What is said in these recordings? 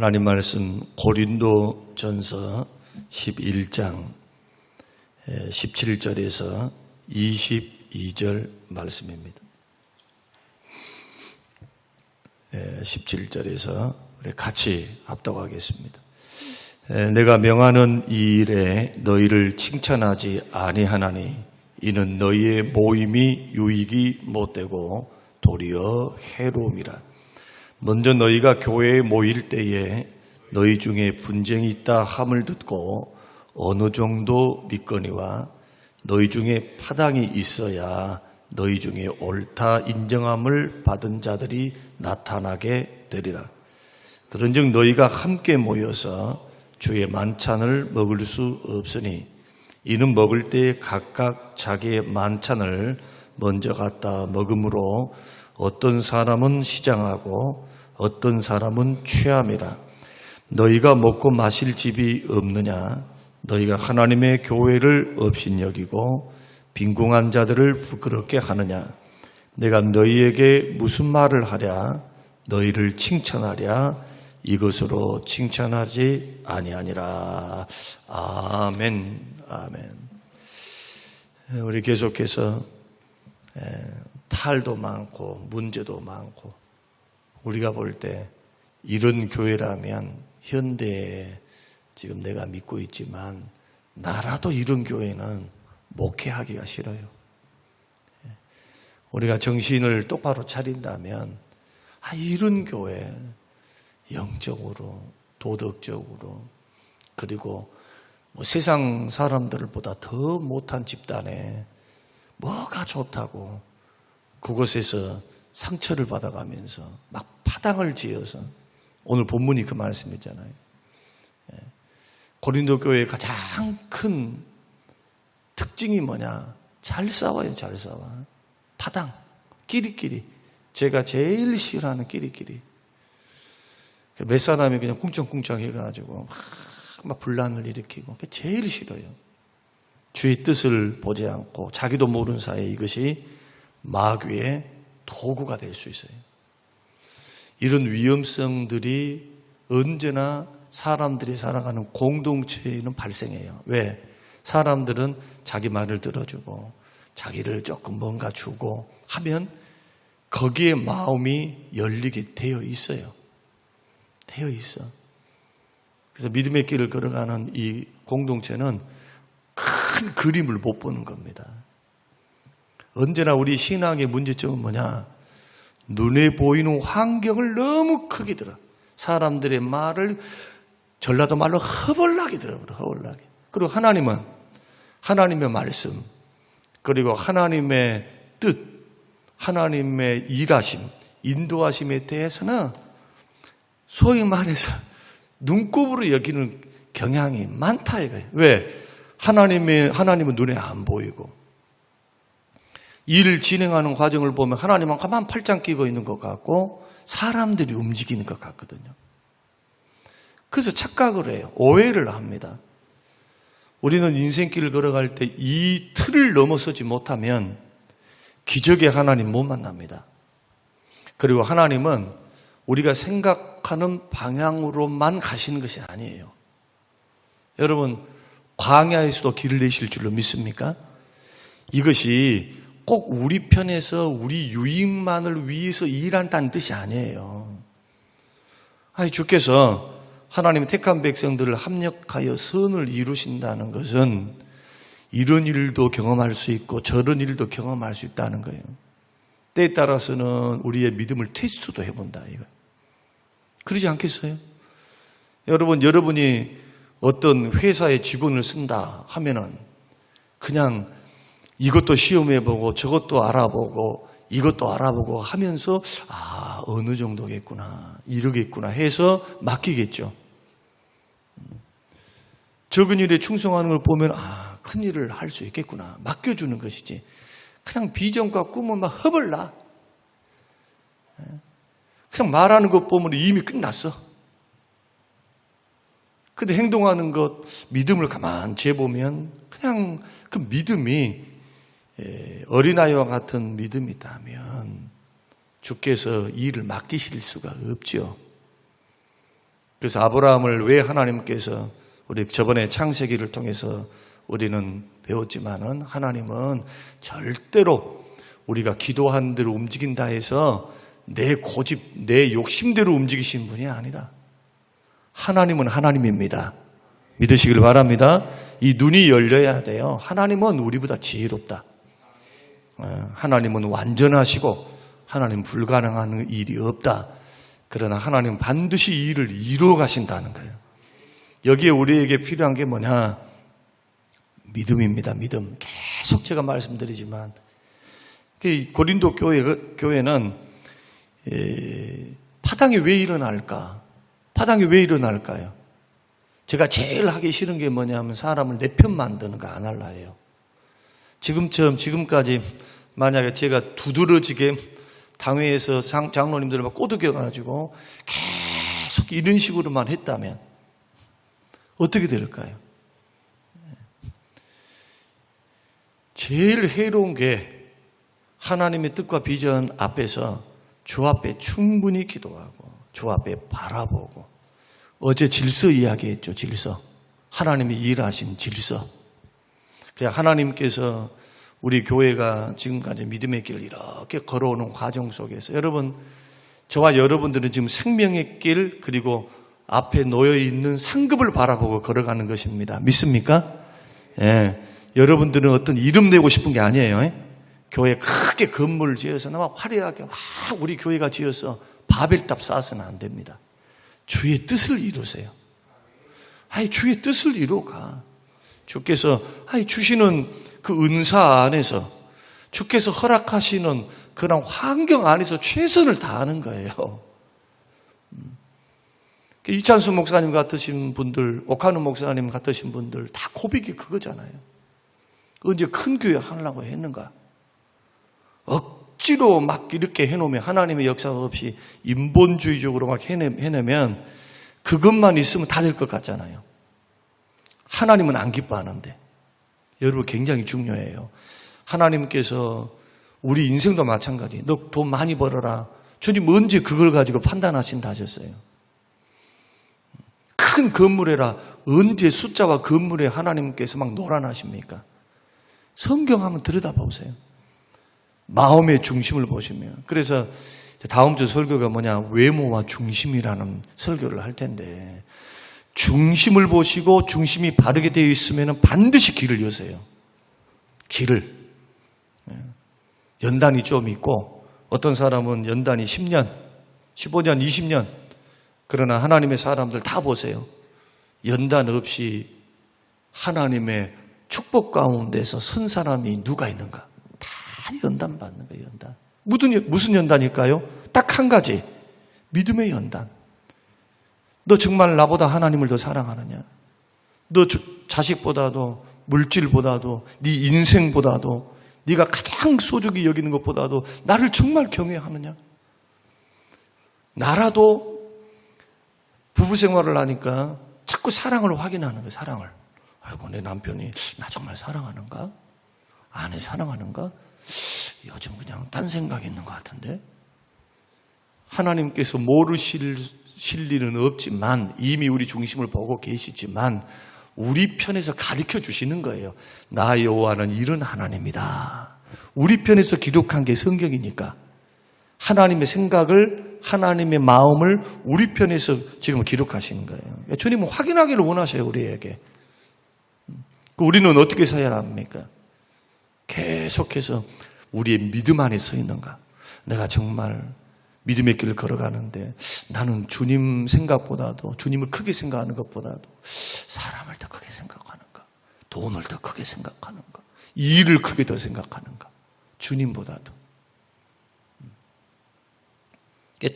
하나님 말씀 고린도전서 11장 17절에서 22절 말씀입니다. 17절에서 우리 같이 합독하겠습니다. 내가 명하는 이 일에 너희를 칭찬하지 아니하나니 이는 너희의 모임이 유익이 못되고 도리어 해로움이라. 먼저 너희가 교회에 모일 때에 너희 중에 분쟁이 있다 함을 듣고 어느 정도 믿거니와 너희 중에 파당이 있어야 너희 중에 옳다 인정함을 받은 자들이 나타나게 되리라. 그런즉 너희가 함께 모여서 주의 만찬을 먹을 수 없으니 이는 먹을 때에 각각 자기의 만찬을 먼저 갖다 먹음으로 어떤 사람은 시장하고 어떤 사람은 취함이라. 너희가 먹고 마실 집이 없느냐? 너희가 하나님의 교회를 업신여기고 빈궁한 자들을 부끄럽게 하느냐? 내가 너희에게 무슨 말을 하랴? 너희를 칭찬하랴? 이것으로 칭찬하지 아니하니라. 아멘. 아멘. 우리 계속해서 탈도 많고 문제도 많고 우리가 볼 때 이런 교회라면 현대에 지금 내가 믿고 있지만 나라도 이런 교회는 목회하기가 싫어요. 우리가 정신을 똑바로 차린다면 이런 교회 영적으로 도덕적으로 그리고 세상 사람들보다 더 못한 집단에 뭐가 좋다고 그곳에서 상처를 받아가면서 막 파당을 지어서 오늘 본문이 그 말씀이잖아요. 고린도 교회의 가장 큰 특징이 뭐냐? 잘 싸워요, 잘 싸워. 파당, 끼리끼리. 제가 제일 싫어하는 끼리끼리. 몇 사람이 그냥 꿍짝꿍짝 해가지고 막 분란을 일으키고 그게 제일 싫어요. 주의 뜻을 보지 않고 자기도 모르는 사이에 이것이 마귀의 도구가 될 수 있어요. 이런 위험성들이 언제나 사람들이 살아가는 공동체에는 발생해요. 왜? 사람들은 자기 말을 들어주고 자기를 조금 뭔가 주고 하면 거기에 마음이 열리게 되어 있어요. 되어 있어. 그래서 믿음의 길을 걸어가는 이 공동체는 큰 그림을 못 보는 겁니다. 언제나 우리 신앙의 문제점은 뭐냐? 눈에 보이는 환경을 너무 크게 들어. 사람들의 말을 전라도 말로 허벌나게 들어버려. 허벌나게. 그리고 하나님은 하나님의 말씀 그리고 하나님의 뜻 하나님의 일하심 인도하심에 대해서는 소위 말해서 눈곱으로 여기는 경향이 많다 이거예요. 왜? 하나님은 눈에 안 보이고 일을 진행하는 과정을 보면 하나님은 가만 팔짱 끼고 있는 것 같고 사람들이 움직이는 것 같거든요. 그래서 착각을 해요. 오해를 합니다. 우리는 인생길을 걸어갈 때 이 틀을 넘어서지 못하면 기적의 하나님 못 만납니다. 그리고 하나님은 우리가 생각하는 방향으로만 가시는 것이 아니에요. 여러분 광야에서도 길을 내실 줄로 믿습니까? 이것이 꼭 우리 편에서 우리 유익만을 위해서 일한다는 뜻이 아니에요. 주께서 하나님의 택한 백성들을 합력하여 선을 이루신다는 것은 이런 일도 경험할 수 있고 저런 일도 경험할 수 있다는 거예요. 때에 따라서는 우리의 믿음을 테스트도 해본다 이거. 그러지 않겠어요? 여러분이 어떤 회사의 직원을 쓴다 하면은 그냥 이것도 시험해보고 저것도 알아보고 이것도 알아보고 하면서 어느 정도겠구나 이러겠구나 해서 맡기겠죠. 적은 일에 충성하는 걸 보면 큰 일을 할 수 있겠구나 맡겨주는 것이지 그냥 비전과 꿈은 막 허벌나 그냥 말하는 것 보면 이미 끝났어. 근데 행동하는 것 믿음을 가만 재보면 그냥 그 믿음이 어린아이와 같은 믿음이다면 주께서 일을 맡기실 수가 없죠. 그래서 아브라함을 왜 하나님께서 우리 저번에 창세기를 통해서 우리는 배웠지만은 하나님은 절대로 우리가 기도한 대로 움직인다 해서 내 고집, 내 욕심대로 움직이신 분이 아니다. 하나님은 하나님입니다. 믿으시길 바랍니다. 이 눈이 열려야 돼요. 하나님은 우리보다 지혜롭다. 하나님은 완전하시고 하나님 불가능한 일이 없다. 그러나 하나님은 반드시 이 일을 이루어 가신다는 거예요. 여기에 우리에게 필요한 게 뭐냐? 믿음입니다. 믿음. 계속 제가 말씀드리지만 고린도 교회는 파당이 왜 일어날까? 파당이 왜 일어날까요? 제가 제일 하기 싫은 게 뭐냐면 사람을 내 편 만드는 거 안 할라예요. 지금까지 만약에 제가 두드러지게 당회에서 장로님들을 막 꼬드겨가지고 계속 이런 식으로만 했다면 어떻게 될까요? 제일 해로운 게 하나님의 뜻과 비전 앞에서 주 앞에 충분히 기도하고 주 앞에 바라보고 어제 질서 이야기했죠. 질서. 하나님이 일하신 질서. 그냥 하나님께서 우리 교회가 지금까지 믿음의 길을 이렇게 걸어오는 과정 속에서 여러분, 저와 여러분들은 지금 생명의 길 그리고 앞에 놓여 있는 상급을 바라보고 걸어가는 것입니다. 믿습니까? 예. 여러분들은 어떤 이름 내고 싶은 게 아니에요. 교회 크게 건물을 지어서 막 화려하게 막 우리 교회가 지어서 바벨탑 쌓아서는 안 됩니다. 주의 뜻을 이루세요. 주의 뜻을 이루어가. 주께서 주시는 그 은사 안에서 주께서 허락하시는 그런 환경 안에서 최선을 다하는 거예요. 이찬수 목사님 같으신 분들, 오카누 목사님 같으신 분들 다 고백이 그거잖아요. 언제 큰 교회 하려고 했는가? 억지로 막 이렇게 해놓으면 하나님의 역사가 없이 인본주의적으로 막 해내면 그것만 있으면 다 될 것 같잖아요. 하나님은 안 기뻐하는데. 여러분 굉장히 중요해요. 하나님께서 우리 인생도 마찬가지. 너 돈 많이 벌어라. 주님 언제 그걸 가지고 판단하신다 하셨어요. 큰 건물에라 언제 숫자와 건물에 하나님께서 막 놀아나십니까? 성경 한번 들여다보세요. 마음의 중심을 보시면. 그래서 다음 주 설교가 뭐냐? 외모와 중심이라는 설교를 할 텐데 중심을 보시고 중심이 바르게 되어 있으면 반드시 길을 여세요. 길을. 연단이 좀 있고 어떤 사람은 연단이 10년, 15년, 20년 그러나 하나님의 사람들 다 보세요. 연단 없이 하나님의 축복 가운데서 선 사람이 누가 있는가? 다 연단 받는 거예요. 연단. 무슨 연단일까요? 딱 한 가지. 믿음의 연단. 너 정말 나보다 하나님을 더 사랑하느냐? 너 자식보다도 물질보다도 네 인생보다도 네가 가장 소중히 여기는 것보다도 나를 정말 경외하느냐? 나라도 부부 생활을 하니까 자꾸 사랑을 확인하는 거예요. 사랑을. 아이고 내 남편이 나 정말 사랑하는가? 아내 사랑하는가? 요즘 그냥 딴 생각이 있는 것 같은데? 하나님께서 모르실 일은 없지만 이미 우리 중심을 보고 계시지만 우리 편에서 가르쳐 주시는 거예요. 나 여호와는 이런 하나님이다. 우리 편에서 기록한 게 성경이니까 하나님의 생각을 하나님의 마음을 우리 편에서 지금 기록하시는 거예요. 주님은 확인하기를 원하셔요. 우리에게. 우리는 어떻게 서야 합니까? 계속해서 우리의 믿음 안에 서 있는가? 내가 정말 믿음의 길을 걸어가는데 나는 주님 생각보다도 주님을 크게 생각하는 것보다도 사람을 더 크게 생각하는가? 돈을 더 크게 생각하는가? 일을 크게 더 생각하는가? 주님보다도.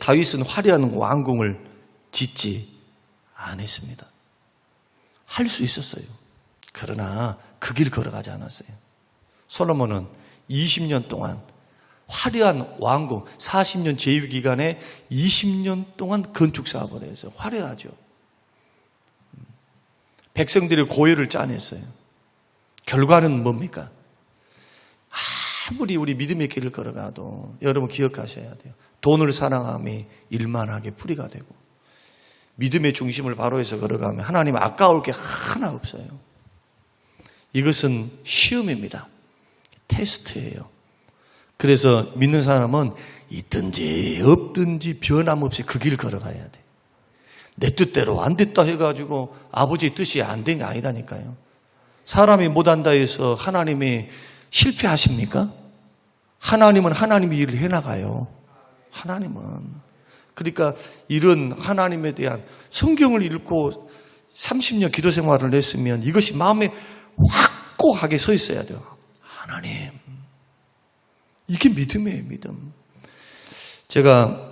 다윗은 화려한 왕궁을 짓지 않았습니다. 할 수 있었어요. 그러나 그 길 걸어가지 않았어요. 솔로몬은 20년 동안 화려한 왕궁, 40년 제위 기간에 20년 동안 건축 사업을 해서 화려하죠. 백성들의 고열을 짜냈어요. 결과는 뭡니까? 아무리 우리 믿음의 길을 걸어가도 여러분 기억하셔야 돼요. 돈을 사랑함이 일만하게 풀이가 되고 믿음의 중심을 바로 해서 걸어가면 하나님 아까울 게 하나 없어요. 이것은 시험입니다. 테스트예요. 그래서 믿는 사람은 있든지 없든지 변함없이 그 길 걸어가야 돼. 내 뜻대로 안 됐다 해가지고 아버지의 뜻이 안 된 게 아니다니까요. 사람이 못한다 해서 하나님이 실패하십니까? 하나님은 하나님의 일을 해나가요. 하나님은. 그러니까 이런 하나님에 대한 성경을 읽고 30년 기도 생활을 했으면 이것이 마음에 확고하게 서 있어야 돼요. 하나님. 이게 믿음이에요, 믿음. 제가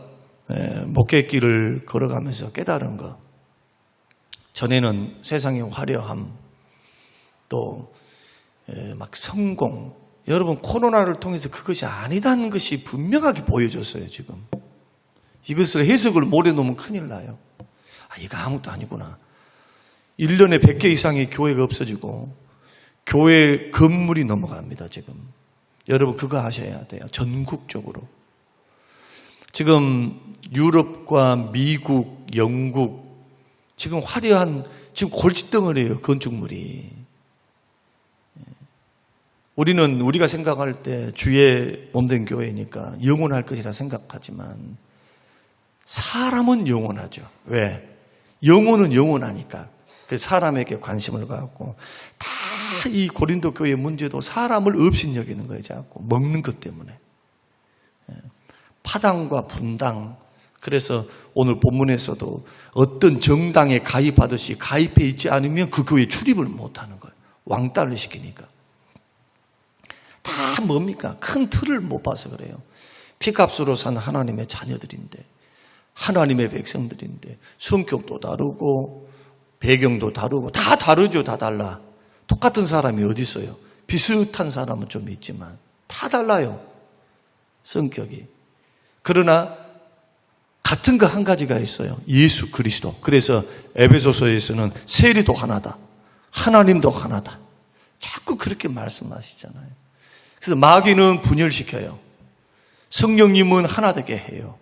목회길을 걸어가면서 깨달은 거. 전에는 세상의 화려함, 또 막 성공. 여러분 코로나를 통해서 그것이 아니다는 것이 분명하게 보여줬어요, 지금. 이것을 해석을 모래 놓으면 큰일 나요. 이거 아무것도 아니구나. 1년에 100개 이상의 교회가 없어지고 교회 건물이 넘어갑니다, 지금. 여러분 그거 하셔야 돼요. 전국적으로. 지금 유럽과 미국, 영국 지금 화려한 지금 골칫덩어리예요, 건축물이. 우리는 우리가 생각할 때 주의 몸된 교회니까 영원할 것이라 생각하지만 사람은 영원하죠. 왜? 영혼은 영원하니까. 그래서 사람에게 관심을 갖고 다 이 고린도 교회의 문제도 사람을 없인 여기는 거예요. 자꾸 먹는 것 때문에. 파당과 분당. 그래서 오늘 본문에서도 어떤 정당에 가입하듯이 가입해 있지 않으면 그 교회에 출입을 못하는 거예요. 왕따를 시키니까. 다 뭡니까? 큰 틀을 못 봐서 그래요. 피값으로 산 하나님의 자녀들인데, 하나님의 백성들인데 성격도 다르고 배경도 다르고 다 다르죠. 다 달라. 똑같은 사람이 어디 있어요? 비슷한 사람은 좀 있지만 다 달라요. 성격이. 그러나 같은 거 한 가지가 있어요. 예수 그리스도. 그래서 에베소서에서는 세리도 하나다. 하나님도 하나다. 자꾸 그렇게 말씀하시잖아요. 그래서 마귀는 분열시켜요. 성령님은 하나 되게 해요.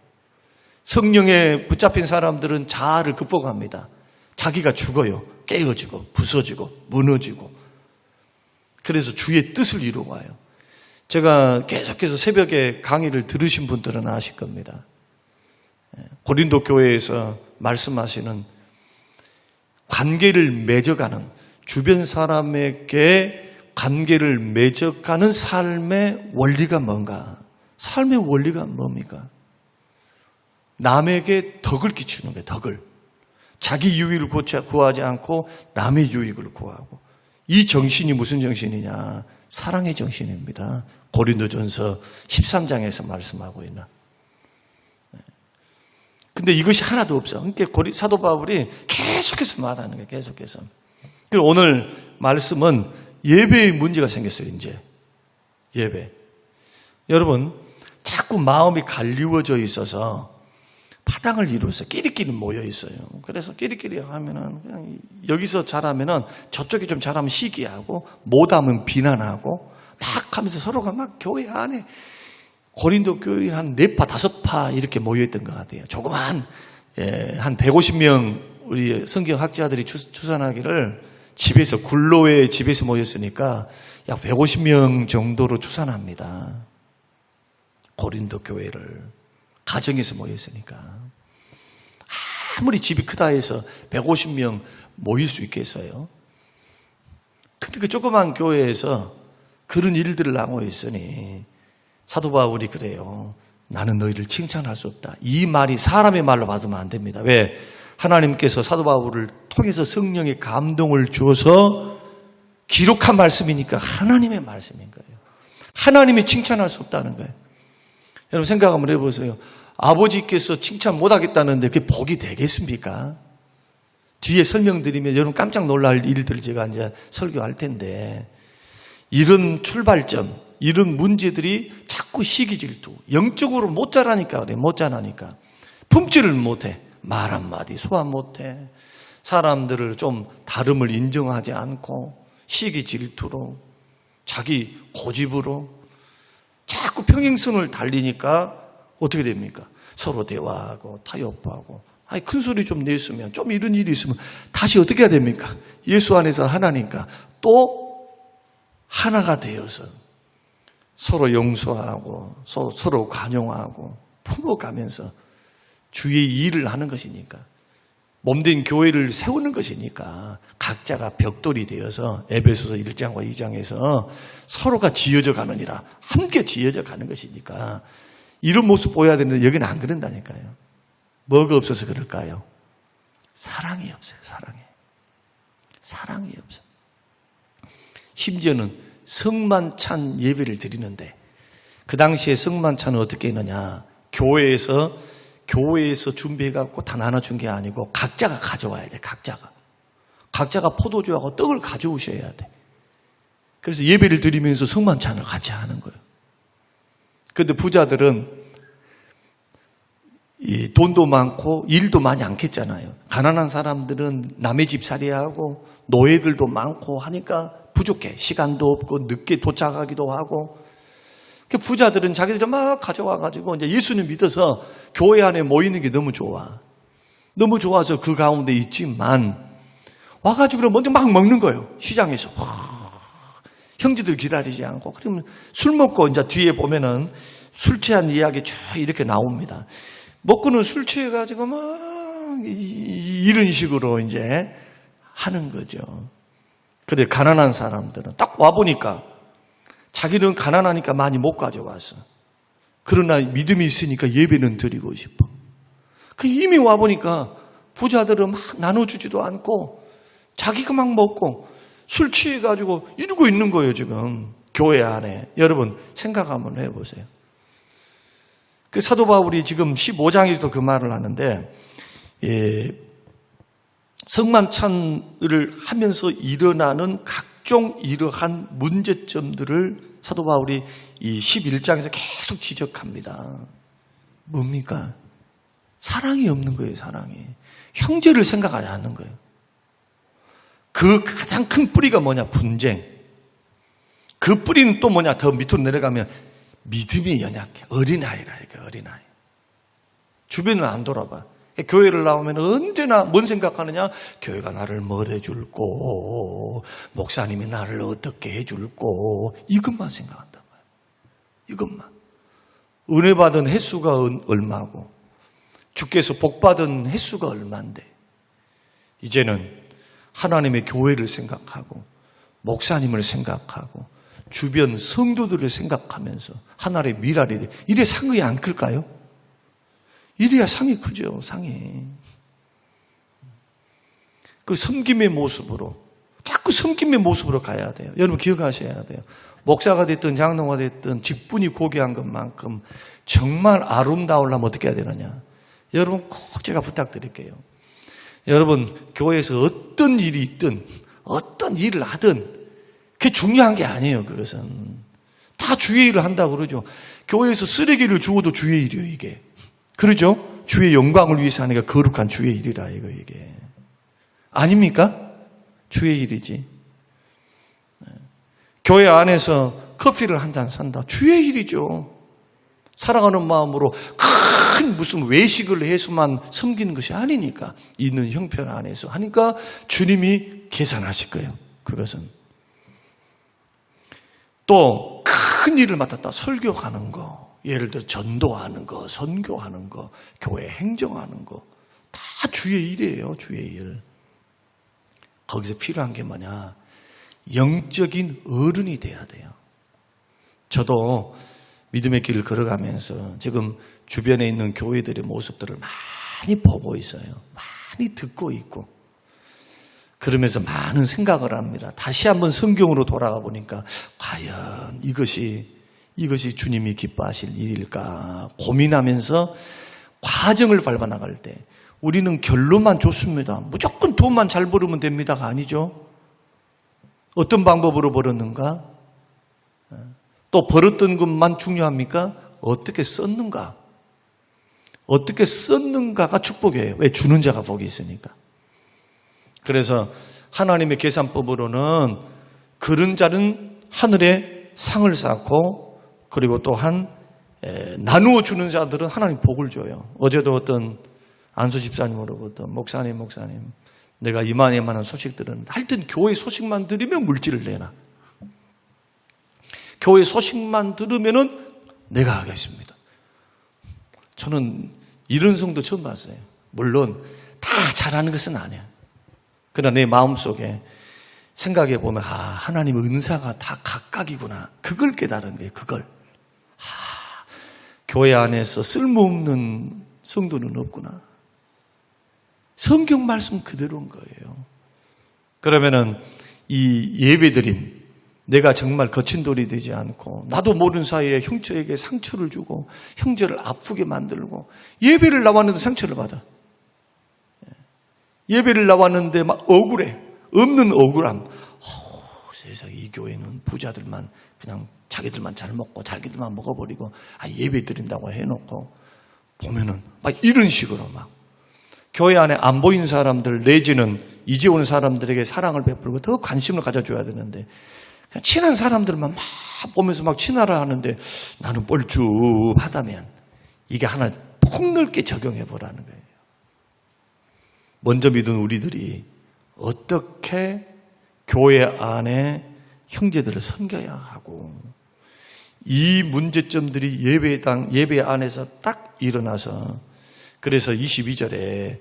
성령에 붙잡힌 사람들은 자아를 극복합니다. 자기가 죽어요. 깨어지고 부서지고 무너지고. 그래서 주의 뜻을 이루고 와요. 제가 계속해서 새벽에 강의를 들으신 분들은 아실 겁니다. 고린도 교회에서 말씀하시는 관계를 맺어가는, 주변 사람에게 관계를 맺어가는 삶의 원리가 뭔가? 삶의 원리가 뭡니까? 남에게 덕을 끼치는 거예요. 덕을. 자기 유익을 구하지 않고 남의 유익을 구하고. 이 정신이 무슨 정신이냐? 사랑의 정신입니다. 고린도전서 13장에서 말씀하고 있는. 근데 이것이 하나도 없어. 그러니까 사도 바울이 계속해서 말하는 거예요. 계속해서. 그리고 오늘 말씀은 예배의 문제가 생겼어요. 이제 예배. 여러분 자꾸 마음이 갈리워져 있어서 파당을 이루어서 끼리끼리 모여 있어요. 그래서 끼리끼리 하면은 그냥 여기서 잘하면은 저쪽이 좀 잘하면 시기하고 못하면 비난하고 막 하면서 서로가 막 교회 안에 고린도 교회 한 4파, 5파 이렇게 모여있던 것 같아요. 조그만, 한 150명 우리 성경학자들이 추산하기를 집에서, 굴로의 집에서 모였으니까 약 150명 정도로 추산합니다. 고린도 교회를. 가정에서 모였으니까. 아무리 집이 크다 해서 150명 모일 수 있겠어요? 근데 그 조그만 교회에서 그런 일들을 하고 있으니 사도 바울이 그래요. 나는 너희를 칭찬할 수 없다. 이 말이 사람의 말로 받으면 안 됩니다. 왜? 하나님께서 사도 바울을 통해서 성령의 감동을 주어서 기록한 말씀이니까 하나님의 말씀인 거예요. 하나님이 칭찬할 수 없다는 거예요. 여러분 생각 한번 해보세요. 아버지께서 칭찬 못하겠다는데 그게 복이 되겠습니까? 뒤에 설명드리면 여러분 깜짝 놀랄 일들을 제가 이제 설교할 텐데, 이런 출발점, 이런 문제들이 자꾸 시기 질투, 영적으로 못 자라니까 그래. 못 자라니까. 품질을 못해. 말 한마디 소화 못해. 사람들을 좀 다름을 인정하지 않고 시기 질투로, 자기 고집으로 자꾸 평행선을 달리니까 어떻게 됩니까? 서로 대화하고 타협하고 아니, 큰 소리 좀 냈으면, 좀 이런 일이 있으면 다시 어떻게 해야 됩니까? 예수 안에서 하나니까 또 하나가 되어서 서로 용서하고 서로 관용하고 품어가면서 주의 일을 하는 것이니까, 몸된 교회를 세우는 것이니까 각자가 벽돌이 되어서 에베소서 1장과 2장에서 서로가 지어져 가느니라, 함께 지어져 가는 것이니까 이런 모습 보여야 되는데 여기는 안 그런다니까요. 뭐가 없어서 그럴까요? 사랑이 없어요. 사랑이 없어. 심지어는 성만찬 예배를 드리는데, 그 당시에 성만찬은 어떻게 했느냐, 교회에서 준비해갖고 다 나눠준 게 아니고 각자가 가져와야 돼. 각자가 포도주하고 떡을 가져오셔야 돼. 그래서 예배를 드리면서 성만찬을 같이 하는 거예요. 그런데 부자들은 이 돈도 많고 일도 많이 않겠잖아요. 가난한 사람들은 남의 집 살이하고 노예들도 많고 하니까 부족해. 시간도 없고 늦게 도착하기도 하고. 부자들은 자기들 막 가져와가지고 이제 예수님 믿어서 교회 안에 모이는 게 너무 좋아. 너무 좋아서 그 가운데 있지만 와가지고 먼저 막 먹는 거예요. 시장에서. 형제들 기다리지 않고. 그러면 술 먹고 이제 뒤에 보면은 술 취한 이야기 쭉 이렇게 나옵니다. 먹고는 술 취해가지고 막 이런 식으로 이제 하는 거죠. 그래, 가난한 사람들은 딱 와보니까 자기는 가난하니까 많이 못 가져왔어. 그러나 믿음이 있으니까 예배는 드리고 싶어. 이미 와보니까 부자들은 막 나눠주지도 않고 자기가 막 먹고 술 취해가지고 이러고 있는 거예요, 지금. 교회 안에. 여러분, 생각 한번 해보세요. 사도 바울이 지금 15장에서도 그 말을 하는데, 성만찬을 하면서 일어나는 각종 이러한 문제점들을 사도 바울이 이 11장에서 계속 지적합니다. 뭡니까? 사랑이 없는 거예요, 사랑이. 형제를 생각하지 않는 거예요. 그 가장 큰 뿌리가 뭐냐? 분쟁. 그 뿌리는 또 뭐냐? 더 밑으로 내려가면 믿음이 연약해. 어린아이라, 이게 어린아이. 주변을 안 돌아봐. 교회를 나오면 언제나 뭔 생각하느냐? 교회가 나를 뭘 해줄고, 목사님이 나를 어떻게 해줄고, 이것만 생각한단 말이에요. 이것만. 은혜 받은 횟수가 얼마고, 주께서 복 받은 횟수가 얼만데, 이제는 하나님의 교회를 생각하고, 목사님을 생각하고, 주변 성도들을 생각하면서 하나님의 미랄이 돼. 이래 상이 안 클까요? 이래야 상이 크죠, 상이. 그 섬김의 모습으로, 자꾸 섬김의 모습으로 가야 돼요. 여러분 기억하셔야 돼요. 목사가 됐든 장로가 됐든 직분이 고귀한 것만큼 정말 아름다우려면 어떻게 해야 되느냐. 여러분 꼭 제가 부탁드릴게요. 여러분 교회에서 어떤 일이 있든 어떤 일을 하든 그게 중요한 게 아니에요. 그것은 다 주의 일을 한다고 그러죠. 교회에서 쓰레기를 주워도 주의 일이에요, 이게. 그러죠? 주의 영광을 위해서 하니까 거룩한 주의 일이라, 이게. 아닙니까? 주의 일이지. 교회 안에서 커피를 한 잔 산다. 주의 일이죠. 사랑하는 마음으로 큰 무슨 외식을 해서만 섬기는 것이 아니니까. 있는 형편 안에서 하니까 주님이 계산하실 거예요. 그것은. 또 큰 일을 맡았다. 설교하는 거. 예를 들어 전도하는 거, 선교하는 거, 교회 행정하는 거. 다 주의 일이에요. 주의 일. 거기서 필요한 게 뭐냐. 영적인 어른이 돼야 돼요. 저도 믿음의 길을 걸어가면서 지금 주변에 있는 교회들의 모습들을 많이 보고 있어요. 많이 듣고 있고. 그러면서 많은 생각을 합니다. 다시 한번 성경으로 돌아가 보니까 과연 이것이 주님이 기뻐하실 일일까 고민하면서 과정을 밟아 나갈 때 우리는 결론만 좋습니다. 무조건 돈만 잘 벌으면 됩니다가 아니죠. 어떤 방법으로 벌었는가? 또 벌었던 것만 중요합니까? 어떻게 썼는가? 어떻게 썼는가가 축복이에요. 왜? 주는 자가 복이 있으니까. 그래서 하나님의 계산법으로는 그런 자는 하늘에 상을 쌓고 그리고 또한 나누어 주는 자들은 하나님 복을 줘요. 어제도 어떤 안수 집사님으로부터 목사님 내가 이만한 소식 들었는데 하여튼 교회 소식만 들으면 물질을 내놔. 교회 소식만 들으면은 내가 하겠습니다. 저는 이런 성도 처음 봤어요. 물론 다 잘하는 것은 아니야. 그러나 내 마음속에 생각해 보면 하나님의 은사가 다 각각이구나. 그걸 깨달은 거예요. 그걸. 교회 안에서 쓸모없는 성도는 없구나. 성경 말씀 그대로인 거예요. 그러면은 이 예배드림, 내가 정말 거친 돌이 되지 않고 나도 모르는 사이에 형제에게 상처를 주고 형제를 아프게 만들고 예배를 나왔는데 상처를 받아. 예배를 나왔는데 막 억울해. 없는 억울함. 세상에 이 교회는 부자들만 그냥 자기들만 잘 먹고 자기들만 먹어버리고 예배 드린다고 해놓고 보면은 막 이런 식으로 막 교회 안에 안 보이는 사람들 내지는 이제 오는 사람들에게 사랑을 베풀고 더 관심을 가져줘야 되는데 그냥 친한 사람들만 막 보면서 막 친하라 하는데 나는 뻘쭘하다면 이게 하나 폭넓게 적용해 보라는 거예요. 먼저 믿은 우리들이 어떻게 교회 안에 형제들을 섬겨야 하고 이 문제점들이 예배 안에서 딱 일어나서 그래서 22절에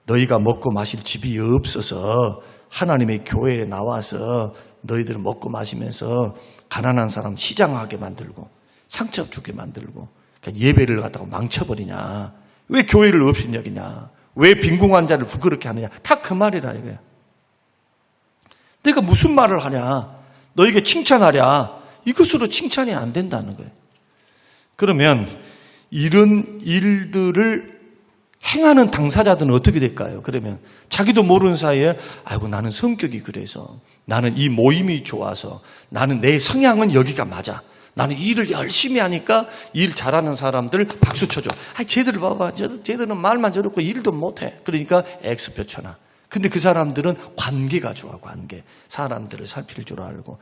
너희가 먹고 마실 집이 없어서 하나님의 교회에 나와서 너희들은 먹고 마시면서 가난한 사람 시장하게 만들고 상처 주게 만들고 그러니까 예배를 갖다가 망쳐버리냐. 왜 교회를 업신여기냐. 왜 빈궁한 자를 부끄럽게 하느냐. 다 그 말이라 이거야. 내가 무슨 말을 하냐. 너에게 칭찬하랴. 이것으로 칭찬이 안 된다는 거예요. 그러면 이런 일들을 행하는 당사자들은 어떻게 될까요? 그러면 자기도 모르는 사이에 아이고 나는 성격이 그래서 나는 이 모임이 좋아서 나는 내 성향은 여기가 맞아. 나는 일을 열심히 하니까 일 잘하는 사람들 박수 쳐줘. 쟤들 봐봐. 쟤들은 말만 저렇고 일도 못해. 그러니까 X표 쳐놔. 근데 그 사람들은 관계가 좋아. 관계. 사람들을 살필 줄 알고.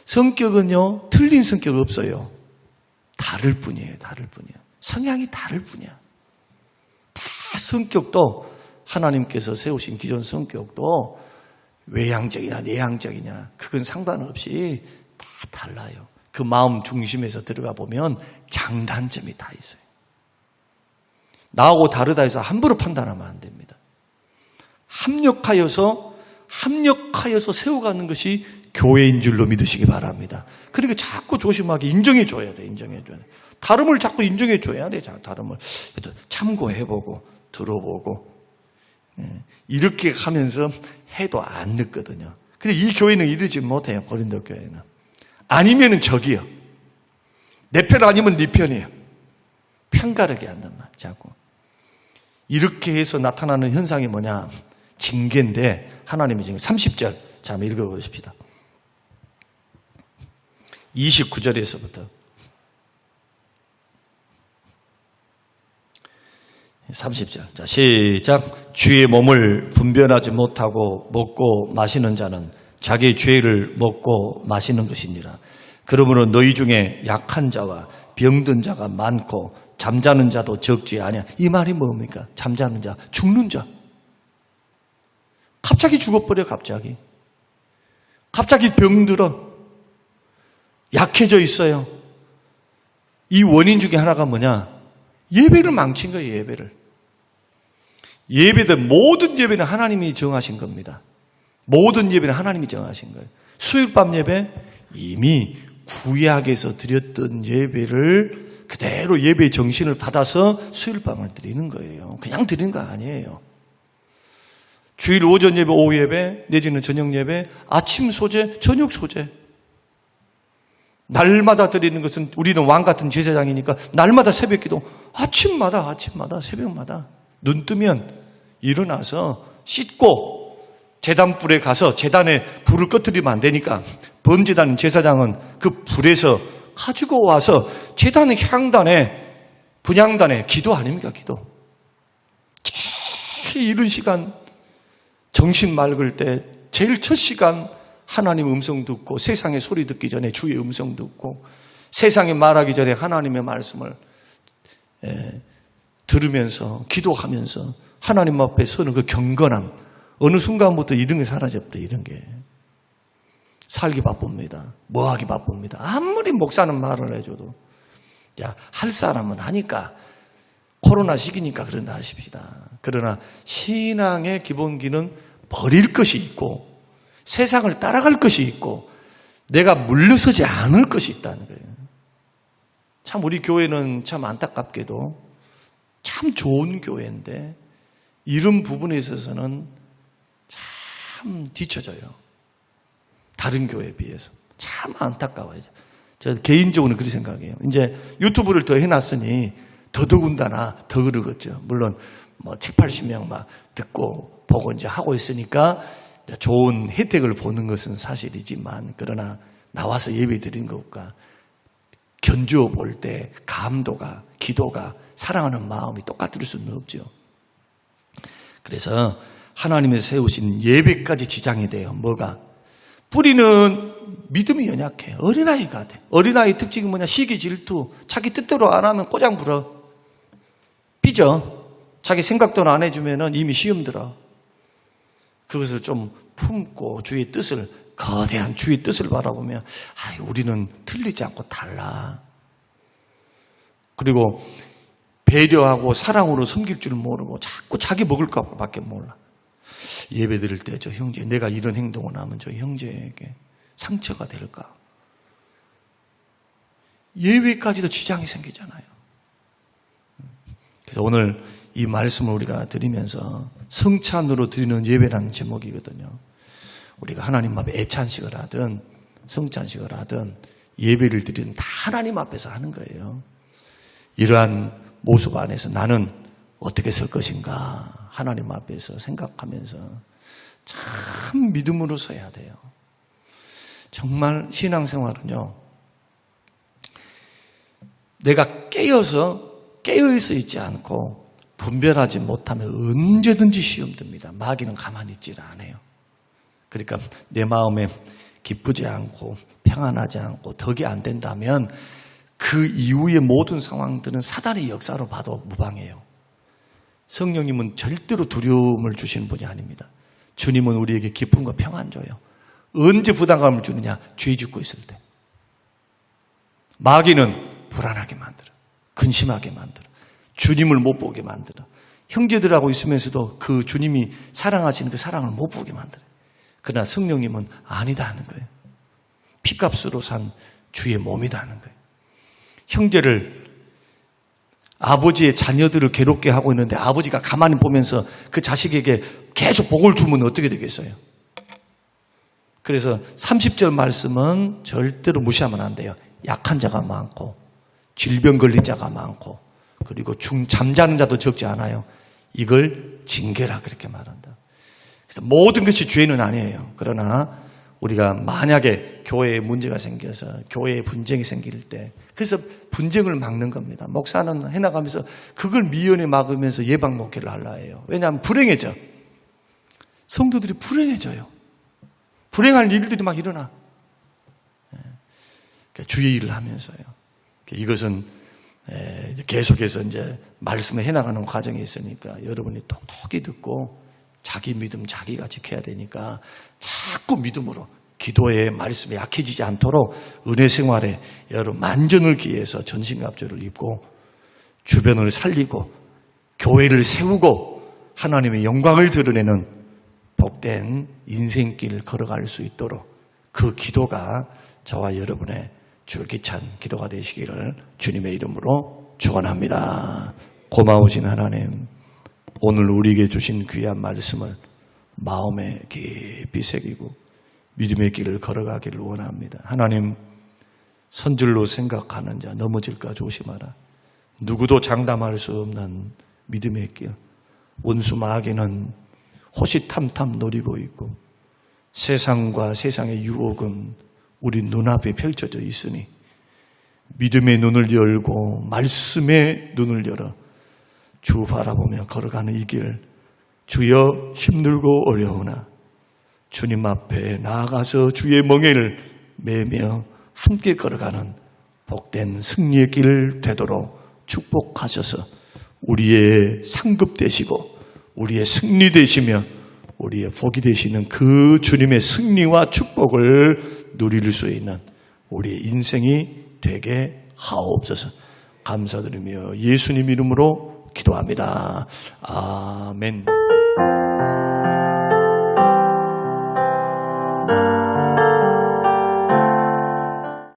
성격은요. 틀린 성격 없어요. 다를 뿐이에요. 다를 뿐이에요. 성향이 다를 뿐이야. 다 성격도 하나님께서 세우신 기존 성격도 외향적이냐 내향적이냐 그건 상관없이 다 달라요. 그 마음 중심에서 들어가 보면 장단점이 다 있어요. 나하고 다르다 해서 함부로 판단하면 안 됩니다. 합력하여서 세워가는 것이 교회인 줄로 믿으시기 바랍니다. 그러니까 자꾸 조심하게 인정해줘야 돼. 인정해줘야 돼. 다름을 자꾸 인정해줘야 돼. 다름을 참고해보고 들어보고 이렇게 하면서 해도 안 늦거든요. 근데 이 교회는 이러지 못해요. 고린도 교회는. 아니면은 적이요. 내 편 아니면 네 편이에요. 편가르게 한단 말이야. 자꾸. 이렇게 해서 나타나는 현상이 뭐냐. 징계인데 하나님의 징계. 30절. 자, 한번 읽어보십시다. 29절에서부터 30절. 자, 시작. 주의 몸을 분별하지 못하고 먹고 마시는 자는 자기 죄를 먹고 마시는 것이니라. 그러므로 너희 중에 약한 자와 병든 자가 많고 잠자는 자도 적지 아니야. 이 말이 뭡니까? 잠자는 자, 죽는 자. 갑자기 죽어버려. 갑자기 병들어. 약해져 있어요. 이 원인 중에 하나가 뭐냐? 예배를 망친 거예요. 예배들 모든 예배는 하나님이 정하신 겁니다. 모든 예배는 하나님이 정하신 거예요. 수요일 밤 예배 이미 구약에서 드렸던 예배를 그대로 예배의 정신을 받아서 수요일 밤을 드리는 거예요. 그냥 드리는 거 아니에요. 주일 오전 예배, 오후 예배, 내지는 저녁 예배, 아침 소재, 저녁 소재. 날마다 드리는 것은 우리는 왕 같은 제사장이니까 날마다 새벽 기도, 아침마다 새벽마다 눈 뜨면 일어나서 씻고 제단불에 가서 제단에 불을 꺼뜨리면 안 되니까 번제단 제사장은 그 불에서 가지고 와서 제단의 향단에 분향단에 기도 아닙니까? 기도. 제일 이른 시간 정신 맑을 때 제일 첫 시간 하나님 음성 듣고 세상의 소리 듣기 전에 주의 음성 듣고 세상에 말하기 전에 하나님의 말씀을 들으면서 기도하면서 하나님 앞에 서는 그 경건함, 어느 순간부터 이런 게 사라져버려. 이런 게 살기 바쁩니다. 뭐하기 바쁩니다. 아무리 목사는 말을 해줘도 야, 할 사람은 하니까, 코로나 시기니까 그런다 하십시다. 그러나 신앙의 기본기는 버릴 것이 있고 세상을 따라갈 것이 있고 내가 물러서지 않을 것이 있다는 거예요. 참 우리 교회는 참 안타깝게도 참 좋은 교회인데 이런 부분에 있어서는 참 뒤처져요. 다른 교회에 비해서. 참 안타까워요. 저 개인적으로는 그렇게 생각해요. 이제 유튜브를 더 해놨으니 더더군다나 더 그러겠죠. 물론 뭐 7, 80명 막 듣고 보고 이제 하고 있으니까 좋은 혜택을 보는 것은 사실이지만, 그러나 나와서 예배 드린 것과 견주어 볼 때 감도가, 기도가, 사랑하는 마음이 똑같을 수는 없죠. 그래서 하나님이 세우신 예배까지 지장이 돼요. 뭐가? 뿌리는 믿음이 연약해. 어린아이가 돼. 어린아이 특징이 뭐냐? 시기, 질투. 자기 뜻대로 안 하면 꼬장 부러. 삐져. 자기 생각대로 안 해주면 이미 시험 들어. 그것을 좀 품고 주의 뜻을, 거대한 주의 뜻을 바라보면 우리는 틀리지 않고 달라. 그리고 배려하고 사랑으로 섬길 줄 모르고 자꾸 자기 먹을 것밖에 몰라. 예배 드릴 때 저 형제, 내가 이런 행동을 하면 저 형제에게 상처가 될까? 예배까지도 지장이 생기잖아요. 그래서 오늘 이 말씀을 우리가 드리면서 성찬으로 드리는 예배라는 제목이거든요. 우리가 하나님 앞에 애찬식을 하든 성찬식을 하든 예배를 드리든 다 하나님 앞에서 하는 거예요. 이러한 모습 안에서 나는 어떻게 설 것인가 하나님 앞에서 생각하면서 참 믿음으로 서야 돼요. 정말 신앙생활은요, 내가 깨어있어 있지 않고 분별하지 못하면 언제든지 시험 듭니다. 마귀는 가만히 있질 않아요. 그러니까 내 마음에 기쁘지 않고 평안하지 않고 덕이 안 된다면 그 이후의 모든 상황들은 사단의 역사로 봐도 무방해요. 성령님은 절대로 두려움을 주시는 분이 아닙니다. 주님은 우리에게 기쁨과 평안 줘요. 언제 부담감을 주느냐? 죄 짓고 있을 때. 마귀는 불안하게 만들어. 근심하게 만들어. 주님을 못 보게 만들어. 형제들하고 있으면서도 그 주님이 사랑하시는 그 사랑을 못 보게 만들어. 그러나 성령님은 아니다 하는 거예요. 피값으로 산 주의 몸이다 하는 거예요. 형제를, 아버지의 자녀들을 괴롭게 하고 있는데 아버지가 가만히 보면서 그 자식에게 계속 복을 주면 어떻게 되겠어요? 그래서 30절 말씀은 절대로 무시하면 안 돼요. 약한 자가 많고 질병 걸린 자가 많고 그리고 잠자는 자도 적지 않아요. 이걸 징계라 그렇게 말한다. 그래서 모든 것이 죄는 아니에요. 그러나 우리가 만약에 교회에 문제가 생겨서 교회에 분쟁이 생길 때, 그래서 분쟁을 막는 겁니다. 목사는 해나가면서 그걸 미연에 막으면서 예방 목회를 하려 해요. 왜냐하면 불행해져. 성도들이 불행해져요. 불행할 일들이 막 일어나. 주의 일을 하면서요. 이것은 계속해서 이제 말씀을 해나가는 과정이 있으니까 여러분이 똑똑히 듣고 자기 믿음 자기가 지켜야 되니까 자꾸 믿음으로 기도의 말씀에 약해지지 않도록 은혜 생활에 여러분 만전을 기해서 전신갑주를 입고 주변을 살리고 교회를 세우고 하나님의 영광을 드러내는 복된 인생길 걸어갈 수 있도록 그 기도가 저와 여러분의 줄기찬 기도가 되시기를 주님의 이름으로 축원합니다. 고마우신 하나님, 오늘 우리에게 주신 귀한 말씀을 마음에 깊이 새기고 믿음의 길을 걸어가기를 원합니다. 하나님, 선줄로 생각하는 자 넘어질까 조심하라. 누구도 장담할 수 없는 믿음의 길, 원수 마귀는 호시탐탐 노리고 있고 세상과 세상의 유혹은 우리 눈앞에 펼쳐져 있으니 믿음의 눈을 열고 말씀의 눈을 열어 주 바라보며 걸어가는 이 길, 주여 힘들고 어려우나 주님 앞에 나아가서 주의 멍에를 매며 함께 걸어가는 복된 승리의 길 되도록 축복하셔서 우리의 상급 되시고 우리의 승리 되시며 우리의 복이 되시는 그 주님의 승리와 축복을 누릴 수 있는 우리의 인생이 되게 하옵소서. 감사드리며 예수님 이름으로 기도합니다. 아멘.